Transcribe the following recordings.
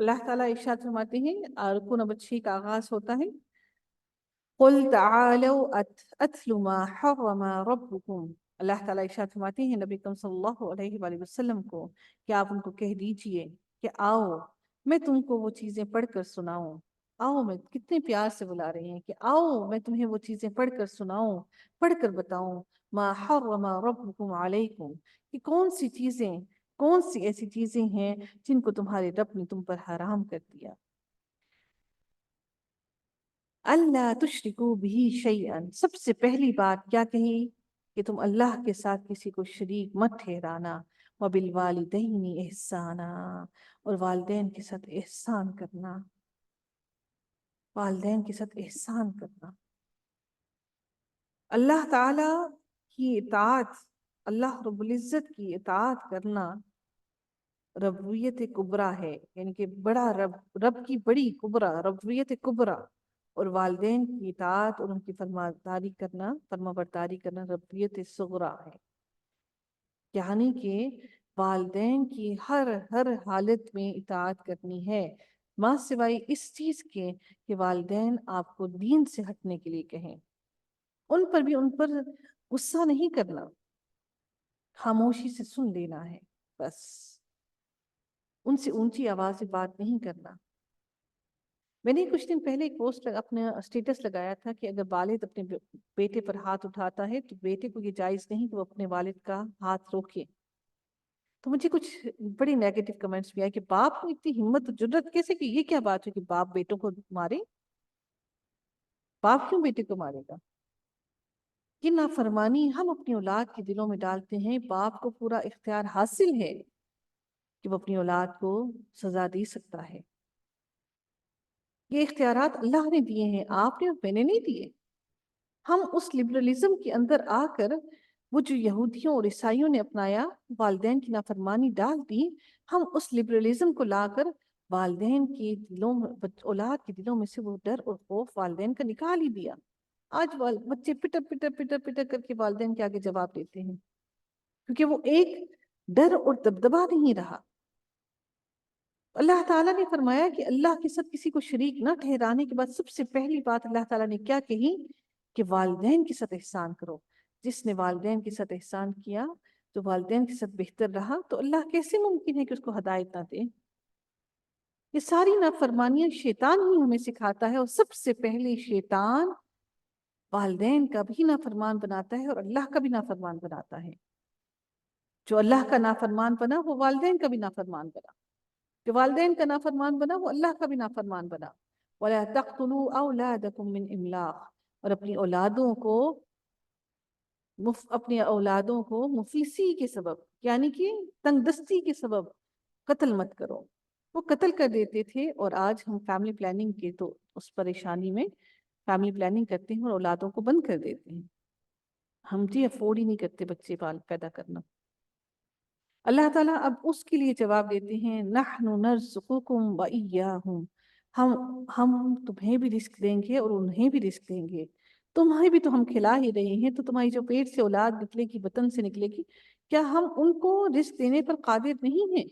اللہ تعالیٰ ارشاد فرماتے ہیں، رکوع نمبر 6 کا آغاز ہوتا ہے، قُلْ تَعَالَوْا أَتْلُ مَا حَرَّمَ رَبُّكُمْ۔ اللہ تعالیٰ ارشاد فرماتے ہیں نبی اکرم صلی اللہ علیہ وآلہ وسلم کو کہ آپ ان کو کہہ دیجئے کہ آؤ میں تم کو وہ چیزیں پڑھ کر سناؤں۔ آؤ، میں کتنے پیار سے بلا رہے ہیں کہ آؤ میں تمہیں وہ چیزیں پڑھ کر سناؤں، پڑھ کر بتاؤں، ما حرم ربکم علیکم، کہ کون سی ایسی چیزیں ہیں جن کو تمہارے رب نے تم پر حرام کر دیا۔ اللہ تشرکو بھی شیئن، سب سے پہلی بات کیا کہی کہ تم اللہ کے ساتھ کسی کو شریک مت ٹھہرانا، وبالوالدین احسانا، اور والدین کے ساتھ احسان کرنا، والدین کے ساتھ احسان کرنا۔ اللہ تعالی کی اطاعت، اللہ رب العزت کی اطاعت کرنا ربویت کبریٰ ہے، یعنی کہ بڑا رب کی بڑی کبریٰ، ربویت کبریٰ، اور والدین کی اطاعت اور ان کی فرما برداری کرنا ربویت صغریٰ ہے، یعنی کہ والدین کی ہر حالت میں اطاعت کرنی ہے، ماں سوائے اس چیز کے کہ والدین آپ کو دین سے ہٹنے کے لیے کہیں، ان پر غصہ نہیں کرنا، خاموشی سے سن لینا ہے بس، ان سے اونچی آواز سے بات نہیں کرنا۔ میں نے کچھ دن پہلے ایک پوسٹ اپنا اسٹیٹس لگایا تھا کہ اگر والد اپنے بیٹے پر ہاتھ اٹھاتا ہے تو بیٹے کو یہ جائز نہیں کہ وہ اپنے والد کا ہاتھ روکے۔ تو مجھے کچھ بڑی نیگیٹو کمنٹس بھی آئے کہ باپ نے اتنی ہمت جرت کیسے کی، یہ کیا بات ہے کہ باپ بیٹوں کو مارے، باپ کیوں بیٹے کو مارے گا؟ یہ نافرمانی ہم اپنی اولاد کے دلوں میں ڈالتے ہیں۔ باپ کو پورا اختیار حاصل ہے کہ وہ اپنی اولاد کو سزا دے سکتا ہے، یہ اختیارات اللہ نے دیے ہیں، آپ نے اور میں نے نہیں دیے۔ ہم اس لبرلزم کے اندر آ کر وہ جو یہودیوں اور عیسائیوں نے اپنایا، والدین کی نافرمانی ڈال دی، ہم اس لبرلزم کو لا کر والدین کے دلوں میں، اولاد کے دلوں میں سے وہ ڈر اور خوف والدین کا نکال ہی دیا۔ آج بچے پٹر پٹر پٹر پٹر کر کے والدین کے آگے جواب دیتے ہیں، کیونکہ وہ ایک ڈر اور دبدبا نہیں رہا۔ اللہ تعالیٰ نے فرمایا کہ اللہ کے ساتھ کسی کو شریک نہ ٹھہرانے کے بعد سب سے پہلی بات اللہ تعالیٰ نے کیا کہی کہ والدین کے ساتھ احسان کرو۔ جس نے والدین کے ساتھ احسان کیا، تو والدین کے ساتھ بہتر رہا، تو اللہ کیسے ممکن ہے کہ اس کو ہدایت نہ دے؟ یہ ساری نافرمانیاں شیطان ہی ہمیں سکھاتا ہے، اور سب سے پہلے شیطان والدین کا بھی نافرمان بناتا ہے اور اللہ کا بھی نافرمان بناتا ہے۔ جو اللہ کا نافرمان بنا وہ والدین کا بھی نافرمان بنا، جو والدین کا نافرمان بنا وہ اللہ کا بھی نافرمان بنا۔ وَلَا تَقْتُلُوا أَوْلَادَكُمْ مِنْ إِمْلَاقٍ، اور اپنی اولادوں کو مفلسی کے سبب، یعنی کہ تنگ دستی کے سبب قتل مت کرو۔ وہ قتل کر دیتے تھے، اور آج ہم فیملی پلاننگ کے تو اس پریشانی میں فیملی پلاننگ کرتے ہیں اور اولادوں کو بند کر دیتے ہیں، ہم جی افورڈ ہی نہیں کرتے بچے پیدا کرنا۔ اللہ تعالیٰ اب اس کے لیے جواب دیتے ہیں، نحن نرزقکم وإیاہم، ہم تمہیں بھی رزق دیں گے اور انہیں بھی رزق دیں گے، تمہیں بھی تو ہم کھلا ہی رہے ہیں، تو تمہاری جو پیٹ سے اولاد نکلے گی، بطن سے نکلے گی، کیا ہم ان کو رزق دینے پر قادر نہیں ہیں؟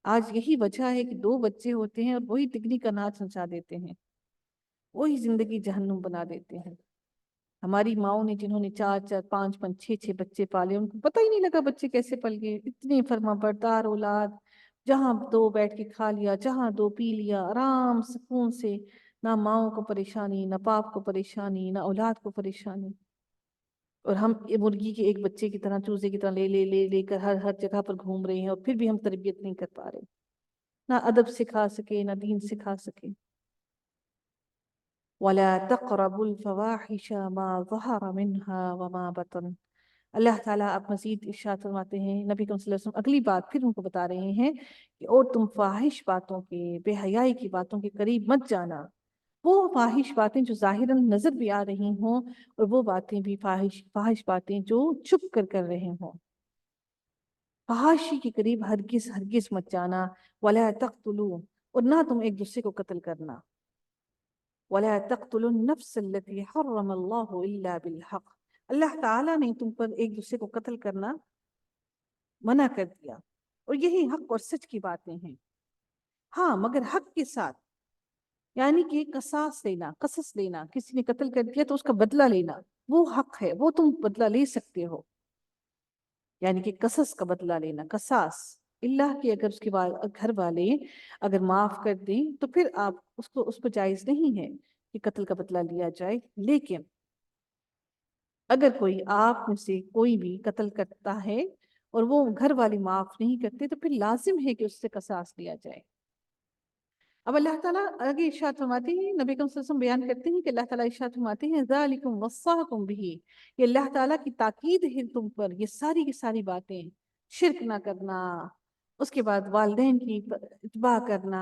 آج یہی وجہ ہے کہ 2 بچے ہوتے ہیں اور وہی تگنی کا ناچ نچا دیتے ہیں، وہی زندگی جہنم بنا دیتے ہیں۔ ہماری ماؤں نے جنہوں نے 4 5 5 6 بچے پالے، ان کو پتہ ہی نہیں لگا بچے کیسے پل گئے، اتنی فرما بردار اولاد، جہاں 2 بیٹھ کے کھا لیا، جہاں 2 پی لیا، آرام سکون سے، نہ ماؤں کو پریشانی، نہ باپ کو پریشانی، نہ اولاد کو پریشانی۔ اور ہم مرغی کے ایک بچے کی طرح، چوزے کی طرح لے کر ہر جگہ پر گھوم رہے ہیں، اور پھر بھی ہم تربیت نہیں کر پا رہے، نہ ادب سکھا سکے، نہ دین سکھا سکے۔ وَلَا تَقْرَبُوا الْفَوَاحِشَ مَا ظَهَرَ مِنْهَا وَمَا بَطَنَ۔ اللہ تعالیٰ اب مزید ارشاد فرماتے ہیں، نبی کریم صلی اللہ علیہ وسلم اگلی بات پھر ان کو بتا رہے ہیں کہ اور تم فاحش باتوں کے، بے حیائی کی باتوں کے قریب مت جانا، وہ فاحش باتیں جو ظاہراً نظر بھی آ رہی ہوں، اور وہ باتیں بھی فاحش باتیں جو چھپ کر رہے ہوں۔ فحاشی کے قریب ہرگز ہرگز مت جانا۔ وَلَا تَقْتُلُوا، اور نہ تم ایک دوسرے کو قتل کرنا۔ وَلَا تَقْتُلُوا النَّفْسَ الَّتِي حَرَّمَ اللَّهُ إِلَّا بِالْحَقِّ، اللہ تعالیٰ نے تم پر ایک دوسرے کو قتل کرنا منع کر دیا، اور یہی حق اور سچ کی باتیں ہیں۔ ہاں مگر حق کے ساتھ، یعنی کہ قصاص لینا، قصص لینا، کسی نے قتل کر دیا تو اس کا بدلہ لینا، وہ حق ہے، وہ تم بدلہ لے سکتے ہو، یعنی کہ قصص کا بدلہ لینا، قصاص اللہ کہ اگر اس کے بعد گھر والے اگر معاف کر دیں تو پھر آپ اس کو جائز نہیں ہے کہ قتل کا بدلہ لیا جائے، لیکن اگر کوئی آپ میں سے کوئی بھی قتل کرتا ہے اور وہ گھر والے معاف نہیں کرتے تو پھر لازم ہے کہ اس سے قصاص لیا جائے۔ اب اللہ تعالیٰ آگے ارشاد فرماتے ہیں، نبی اکرم صلی اللہ علیہ وسلم بیان کرتے ہیں کہ اللہ تعالیٰ ارشاد فرماتے ہیں ذالکم وصاکم بہ، یہ اللہ تعالیٰ کی تاکید ہے تم پر، یہ ساری کی ساری باتیں، شرک نہ کرنا، اس کے بعد والدین کی اتباع کرنا،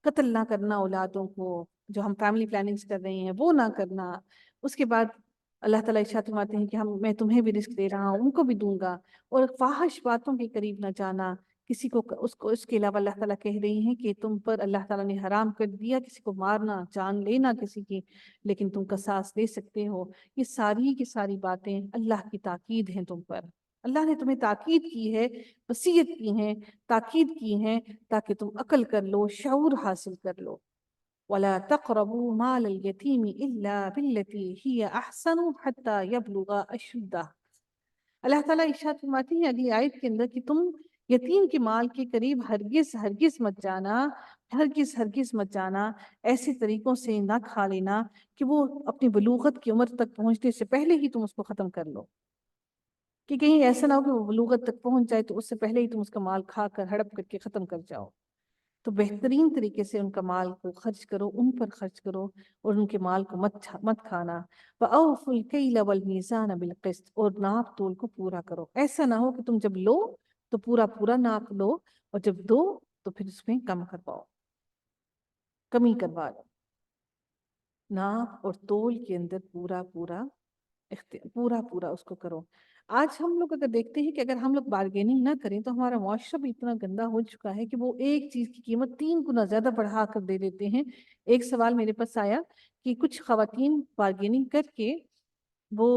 قتل نہ کرنا اولادوں کو، جو ہم فیملی پلاننگز کر رہے ہیں وہ نہ کرنا، اس کے بعد اللہ تعالیٰ ارشاد فرماتے ہیں کہ میں تمہیں بھی رزق دے رہا ہوں، ان کو بھی دوں گا، اور فاحش باتوں کے قریب نہ جانا، کسی کو اس کے علاوہ اللہ تعالیٰ کہہ رہی ہیں کہ تم پر اللہ تعالیٰ نے حرام کر دیا کسی کو مارنا، جان لینا کسی کی، لیکن تم قصاص لے سکتے ہو، یہ ساری کی ساری باتیں اللہ کی تاکید ہیں تم پر، اللہ نے تمہیں تاکید کی ہے، وصیت کی ہے، تاکید کی ہے تاکہ تم عقل کر لو، شعور حاصل کر لو۔ وَلَا تَقْرَبُوا مَالَ الْيَتِيمِ إِلَّا بِالَّتِي هِيَ أَحْسَنُ حَتَّى يَبْلُغَ أَشُدَّهُ۔ اللہ تعالیٰ ارشاد فرماتی ہے اگلی آیت کے اندر کہ تم یتیم کے مال کے قریب ہرگز ہرگز مت جانا، ہرگز ہرگز مت جانا، ایسے طریقوں سے نہ کھا لینا کہ وہ اپنی بلوغت کی عمر تک پہنچنے سے پہلے ہی تم اس کو ختم کر لو، کہ کہیں ایسا نہ ہو کہ وہ بلوغت تک پہنچ جائے تو اس سے پہلے ہی تم اس کا مال کھا کر ہڑپ کر کے ختم کر جاؤ۔ تو بہترین طریقے سے ان کا مال کو خرچ کرو، ان پر خرچ کرو، اور ان کے مال کو مت کھانا۔ وَأَوْفُوا الْكَيْلَ وَالْمِيزَانَ بِالْقِسْطِ، اور ناپ تول کو پورا کرو، ایسا نہ ہو کہ تم جب لو تو پورا پورا ناپ لو اور جب دو تو پھر اس میں کم کرواؤ، کمی کروا لو۔ ناپ اور تول کے اندر پورا پورا پورا پورا اس کو کرو۔ آج ہم لوگ اگر دیکھتے ہیں کہ اگر ہم لوگ بارگیننگ نہ کریں تو ہمارا معاشرہ بھی اتنا گندا ہو چکا ہے کہ وہ ایک چیز کی قیمت 3 گنا زیادہ بڑھا کر دے دیتے ہیں۔ ایک سوال میرے پاس آیا کہ کچھ خواتین بارگیننگ کر کے وہ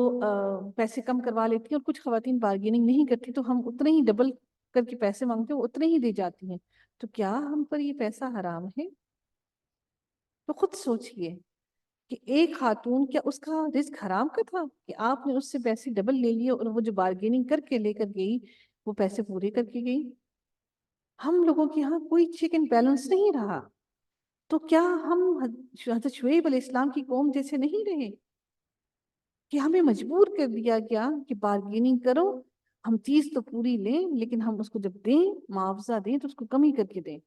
پیسے کم کروا لیتی ہیں، اور کچھ خواتین بارگیننگ نہیں کرتی تو ہم اتنے ہی ڈبل کر کے پیسے مانگتے ہیں، اتنے ہی دے جاتی ہیں، تو کیا ہم پر یہ پیسہ حرام ہے؟ تو خود سوچئے کہ ایک خاتون، کیا اس کا رزق حرام کا تھا کہ آپ نے اس سے پیسے ڈبل لے لیے اور وہ جو بارگیننگ کر کے لے کر گئی وہ پیسے پورے کر کے گئی؟ ہم لوگوں کے ہاں کوئی چیک اینڈ بیلنس نہیں رہا، تو کیا ہم حضرت شعیب علیہ السلام کی قوم جیسے نہیں رہے کہ ہمیں مجبور کر دیا گیا کہ بارگیننگ کرو، ہم چیز تو پوری لیں لیکن ہم اس کو جب دیں، معاوضہ دیں تو اس کو کمی کر کے دیں؟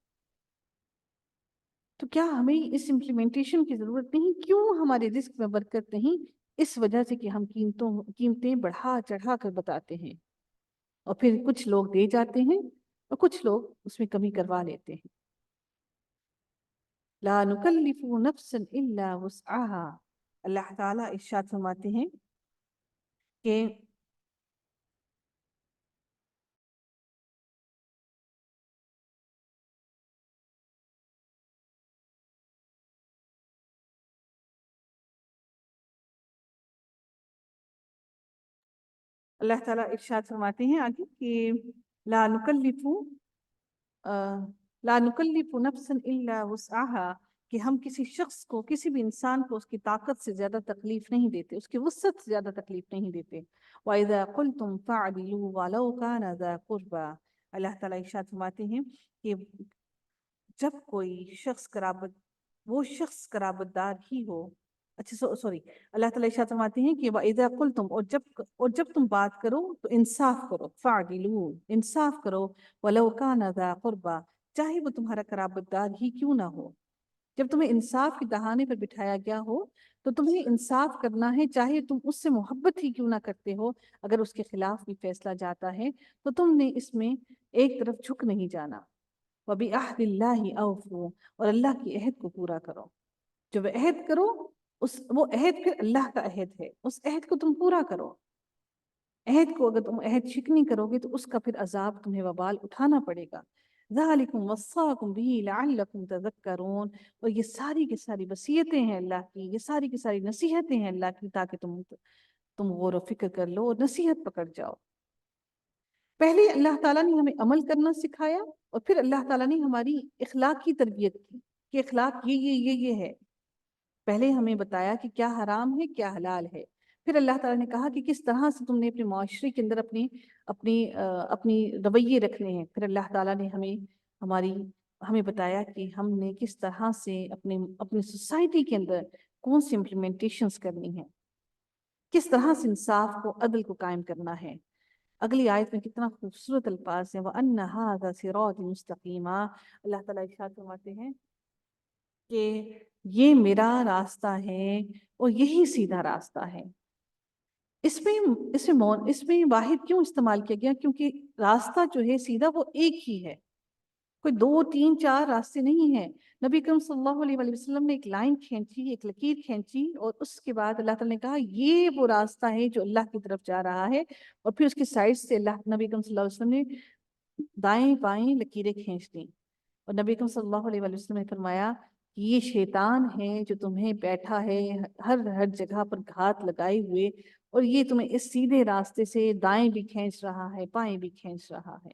تو کیا ہمیں اس امپلیمنٹیشن کی ضرورت نہیں؟ کیوں ہمارے رزق میں برکت نہیں؟ اس وجہ سے کہ ہم قیمتیں بڑھا چڑھا کر بتاتے ہیں، اور پھر کچھ لوگ دے جاتے ہیں اور کچھ لوگ اس میں کمی کروا لیتے ہیں۔ لا نکلف نفسا الا وسعها، اللہ تعالیٰ ارشاد فرماتے ہیں کہ اللہ تعالیٰ ارشاد فرماتے ہیں آگے کہ لا نکلف لا نکلف نفسا الا وسعها، کہ ہم کسی شخص کو، کسی بھی انسان کو اس کی طاقت سے زیادہ تکلیف نہیں دیتے، اس کی وسعت سے زیادہ تکلیف نہیں دیتے۔ وَإِذَا قُلْتُمْ فَاعْدِلُوا وَلَوْ كَانَ ذَا قُرْبَى، اللہ تعالیٰ ارشاد فرماتے ہیں کہ جب کوئی شخص وہ شخص قرابت دار ہی ہو، اچھا سوری، اللہ تعالیٰ ارشاد فرماتے ہیں کہ وَإِذَا قُلْتُمْ، اور جب تم بات کرو تو انصاف کرو، فَاعْدِلُوا، انصاف کرو، وَلَوْ كَانَ ذَا قُرْبَى، چاہے وہ تمہارا قرابت دار ہی کیوں نہ ہو۔ جب تمہیں انصاف کی دہانے پر بٹھایا گیا ہو تو تمہیں انصاف کرنا ہے، چاہے تم اس سے محبت ہی کیوں نہ کرتے ہو، اگر اس کے خلاف بھی فیصلہ جاتا ہے تو تم نے اس میں ایک طرف جھک نہیں جانا۔ وَبِعَهْدِ اللَّهِ أَوْفُوا، اور اللہ کی عہد کو پورا کرو، جو وہ عہد کرو وہ عہد پھر اللہ کا عہد ہے، اس عہد کو تم پورا کرو۔ عہد کو اگر تم عہد شکنی کرو گے تو اس کا پھر عذاب تمہیں وبال اٹھانا پڑے گا۔ ذَلِكُمْ وَصَّاكُمْ بِهِ لَعَلَّكُمْ تَذَكَّرُونَ، اور یہ ساری کی ساری وصیتیں ہیں اللہ کی، یہ ساری کی ساری نصیحتیں ہیں اللہ کی، تاکہ تم غور و فکر کر لو اور نصیحت پکڑ جاؤ۔ پہلے اللہ تعالیٰ نے ہمیں عمل کرنا سکھایا اور پھر اللہ تعالیٰ نے ہماری اخلاق کی تربیت کی کہ اخلاق یہ ہے. پہلے ہمیں بتایا کہ کیا حرام ہے کیا حلال ہے. پھر اللہ تعالیٰ نے کہا کہ کس طرح سے تم نے اپنے معاشرے کے اندر اپنی رویے رکھنے ہیں. پھر اللہ تعالیٰ نے ہمیں بتایا کہ ہم نے کس طرح سے اپنی سوسائٹی کے اندر کون سی امپلیمنٹیشنز کرنی ہیں، کس طرح سے انصاف کو عدل کو قائم کرنا ہے. اگلی آیت میں کتنا خوبصورت الفاظ ہیں، وَأَنَّ هَذَا صِرَاطِ مُسْتَقِيمًا. اللہ تعالیٰ ارشاد فرماتے ہیں کہ یہ میرا راستہ ہے اور یہی سیدھا راستہ ہے. اس میں واحد کیوں استعمال کیا گیا؟ کیونکہ راستہ جو ہے سیدھا وہ ایک ہی ہے، کوئی 2 3 4 راستے نہیں ہیں. نبی کریم صلی اللہ علیہ وآلہ وسلم نے ایک لائن کھینچی، ایک لکیر کھینچی، اور اس کے بعد اللہ تعالیٰ نے کہا یہ وہ راستہ ہے جو اللہ کی طرف جا رہا ہے. اور پھر اس کے سائڈ سے نبی کریم صلی اللہ علیہ وسلم نے دائیں بائیں لکیریں کھینچ دیں. اور نبی کریم صلی اللہ علیہ وآلہ وسلم نے فرمایا کہ یہ شیطان ہے جو تمہیں بیٹھا ہے ہر جگہ پر گھات لگائے ہوئے، اور یہ تمہیں اس سیدھے راستے سے دائیں بھی کھینچ رہا ہے بائیں بھی کھینچ رہا ہے.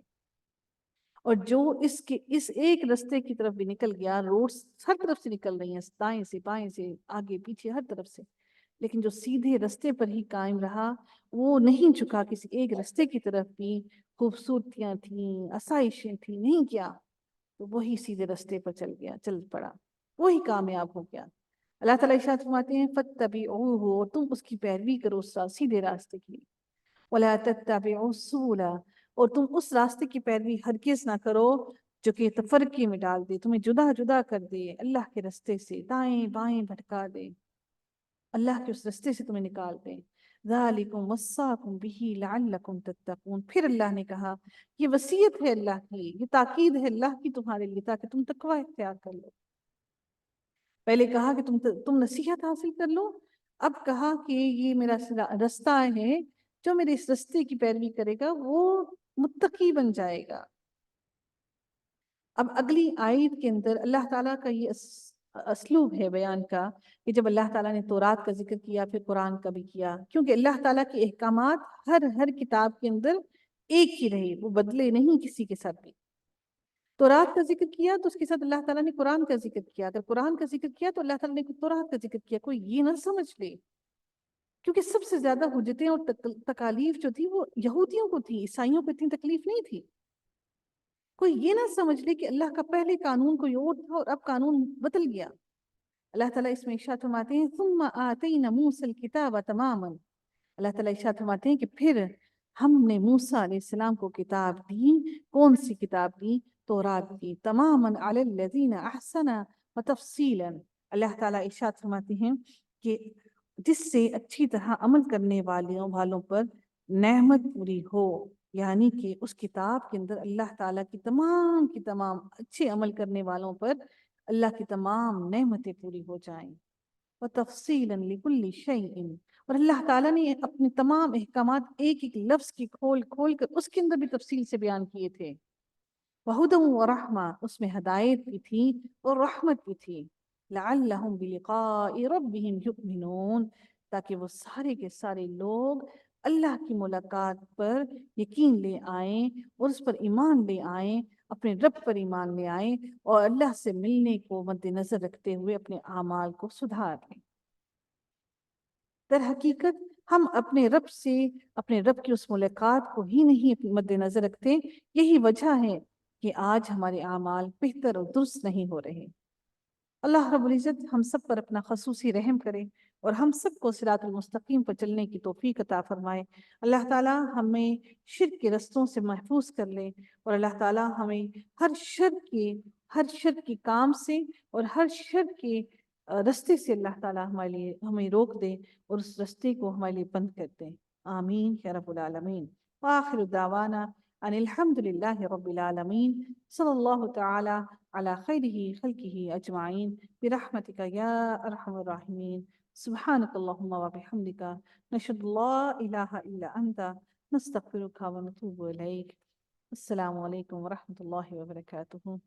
اور جو اس ایک رستے کی طرف بھی نکل گیا، روڈز ہر طرف سے نکل رہی ہیں، دائیں سے بائیں سے آگے پیچھے ہر طرف سے، لیکن جو سیدھے رستے پر ہی قائم رہا وہ نہیں جھکا کسی ایک رستے کی طرف بھی. خوبصورتیاں تھیں، آسائشیں تھیں، نہیں کیا، تو وہی سیدھے رستے پر چل پڑا، وہی کامیاب ہو گیا. اللہ تعالیٰ ارشاد فرماتے ہیں فَاتَّبِعُوهُ، اور تم اس کی پیروی کرو سیدھے راستے کی. وَلَا تَتَّبِعُوا السُّبُلَ، اور تم اس راستے کی پیروی ہرگز نہ کرو جو کہ تفرقے میں ڈال دے، تمہیں جدا جدا کر دے، اللہ کے رستے سے دائیں بائیں بھٹکا دے، اللہ کے اس رستے سے تمہیں نکال دے. ذَلِكُمْ وَصَّاكُمْ بِهِ لَعَلَّكُمْ تَتَّقُونَ. پھر اللہ نے کہا یہ وصیت ہے اللہ کی، یہ تاکید ہے اللہ کی تمہارے لیے تاکہ تم تقوی اختیار کر لو. پہلے کہا کہ تم نصیحت حاصل کر لو، اب کہا کہ یہ میرا رستہ ہے، جو میرے اس رستے کی پیروی کرے گا وہ متقی بن جائے گا. اب اگلی آیت کے اندر اللہ تعالیٰ کا یہ اسلوب ہے بیان کا کہ جب اللہ تعالیٰ نے تورات کا ذکر کیا پھر قرآن کا بھی کیا، کیونکہ اللہ تعالیٰ کے احکامات ہر کتاب کے اندر ایک ہی رہے، وہ بدلے نہیں کسی کے ساتھ بھی. تورات کا ذکر کیا تو اس کے ساتھ اللہ تعالیٰ نے قرآن کا ذکر کیا، اگر قرآن کا ذکر کیا تو اللہ تعالیٰ نے تورات کا ذکر کیا. کوئی یہ نہ سمجھ لے، کیونکہ سب سے زیادہ حجتیں اور تکالیف جو تھی وہ یہودیوں کو تھی، عیسائیوں کو اتنی تکلیف نہیں تھی. کوئی یہ نہ سمجھ لے کہ اللہ کا پہلے قانون کوئی اور تھا اور اب قانون بدل گیا. اللہ تعالیٰ اس میں ارشاد فرماتے ہیں ثم آتینا موسیٰ الکتاب تماما. اللہ تعالیٰ ارشاد فرماتے ہیں کہ پھر ہم نے موسیٰ علیہ السلام کو کتاب دی. کون سی کتاب دی؟ تورات دی. تماما علی الذین احسنا وتفصیلا. اللہ تعالیٰ ارشاد فرماتے ہیں کہ جس سے اچھی طرح عمل کرنے والوں پر نعمت پوری ہو، یعنی کہ اس کتاب کے اندر اللہ تعالیٰ کی تمام اچھے عمل کرنے والوں پر اللہ کی تمام نعمتیں پوری ہو جائیں. وَتَفْصِيلًا لِكُلِّ شَيْءٍ، اور اللہ تعالیٰ نے اپنے تمام احکامات ایک ایک لفظ کی کھول کر اس کے اندر بھی تفصیل سے بیان کیے تھے. وَهُدًى وَرَحْمَةً، اس میں ہدایت بھی تھی اور رحمت بھی تھی. لَعَلَّهُمْ بِلِقَاءِ رَبِّهِمْ يُؤْمِنُونَ، تاکہ وہ سارے کے سارے لوگ اللہ کی ملاقات پر یقین لے آئیں اور اس پر ایمان لے آئیں، اپنے رب پر ایمان لے آئیں اور اللہ سے ملنے کو مد نظر رکھتے ہوئے اپنے اعمال کو سدھار لیں. در حقیقت ہم اپنے رب کی اس ملاقات کو ہی نہیں مد نظر رکھتے. یہی وجہ ہے کہ آج ہمارے اعمال بہتر اور درست نہیں ہو رہے. اللہ رب العزت ہم سب پر اپنا خصوصی رحم کرے اور ہم سب کو صراط المستقیم پر چلنے کی توفیق عطا فرمائے. اللہ تعالیٰ ہمیں شرک کے رستوں سے محفوظ کر لے، اور اللہ تعالیٰ ہمیں ہر شر کے کام سے اور ہر شر کے رستے سے اللہ تعالیٰ ہمیں روک دے اور اس رستے کو ہمارے لیے بند کر دے. آمین یا رب العالمین. وآخر دعوانا ان الحمد للہ رب العالمین. صلی اللہ تعالی على خيره خلقه أجمعين برحمتك يا أرحم الراحمين. سبحانك اللهم وبحمدك نشهد لا إله إلا أنت نستغفرك ونتوب إليك. السلام عليكم ورحمة الله وبركاته.